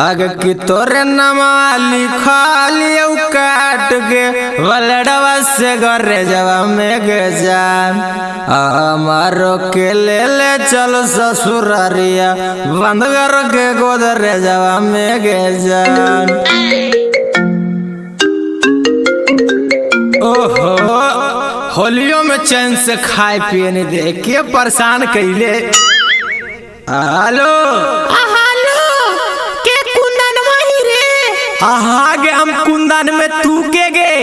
आगे की तोरे नमा लिखलियो काट के वलडवा से घरे जवा में गे जान हमारो के ले चलो ससुरारिया बंद कर के गोदरे जवा में गे जान। ओहो होलियों में चैन से खाए पिए नहीं दे के परेशान कैले। हेलो गे हम कुंदन में तू के गे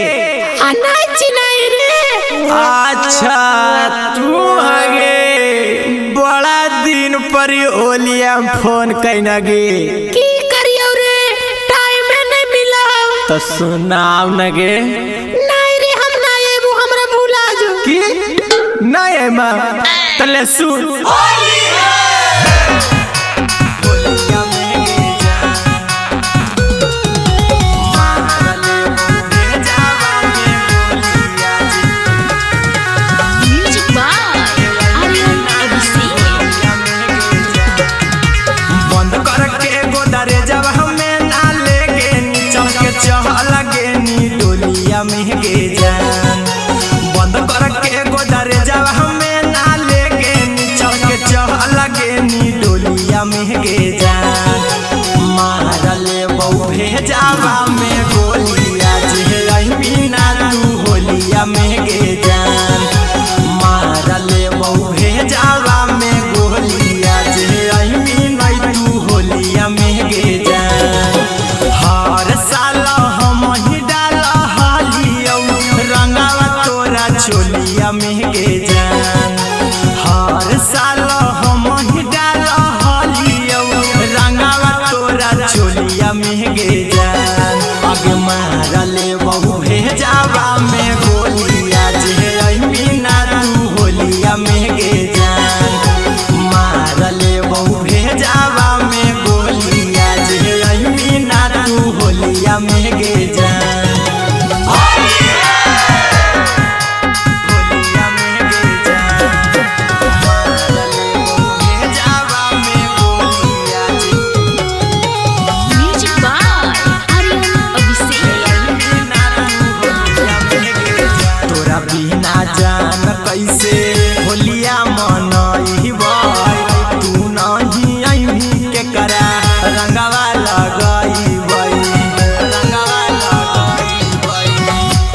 नहीं रे। अच्छा तू हगे बड़ा दिन पर ओलिया फोन कैना गे की करियो रे टाइम नहीं मिला तो सुनाव न गे। नहीं रे हम ना एबो हमरा भूला जो की नहीं है मां तले सुन महगे जान बंद करके गोदरे जब हमें ना लेके चल के लगे नी डोलिया महगे जान मारले बहु भेजावा में गोलिया जे बिना तू होलिया महगे जान मारले बहु भेजावा में गोलिया जे बिना तू होलिया महगे जान। हर साल छोलिया महगे जान हर साल हम ही डाल हलियो रंगावा तोरा छोलिया महगे जान आगे मारले बहु भेजावा में गोलिया जे बिना तू होलिया महगे जान मारले बहु भेजावा में गोलिया जे बिना तू होलिया महगे जान। जान कैसे होलिया मनइबा तू नहीं अइही के करा रंगवा लगइबै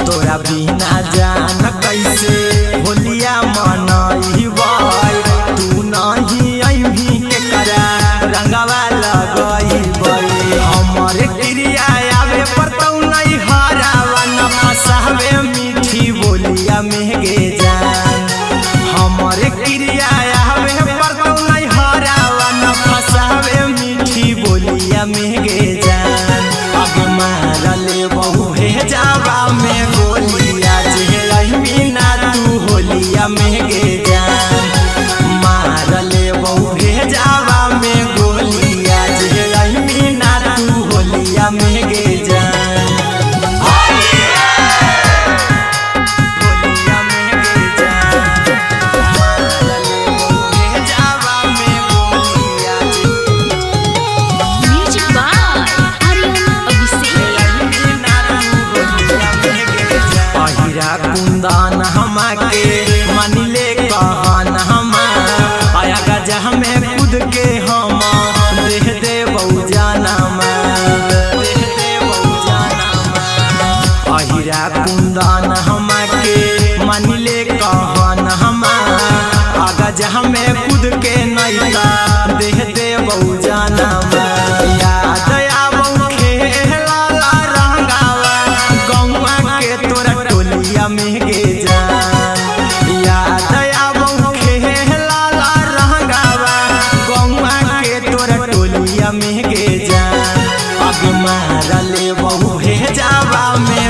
तोरा बिना जान कैसे होलिया मनइबा तू नहीं अइही के करा रंगवा लगइबै हमरे क्रिया आवे पर तू नहीं हरावा न फसावे मीठी बोलिया महगे जान हमरे क्रिया आवे पर तू नहीं हरावा न फसावे मीठी बोलिया महगे जान आगे मारले बहु भेजावा में गोलिया जे बिना तू होलिया महगे जान मारले बहु भेजावा में गोलिया जे बिना तू होलिया महगे जान। कुंदन हमाके मानिले कहन हमार आया गजा हमें खुद के हम देह दे बहु जाना अहिरा कुंदन हमाके मानिले कहन हमार आगा जा हमें खुद के नैता देह दे बहु जाना याद आवो खेला रंगावा गौवा के तोरा टोलिया महगे जान याद आवो खेला रंगावा गौवा के तोरा टोलिया महगे जान आगे मारले बहु भेजावा में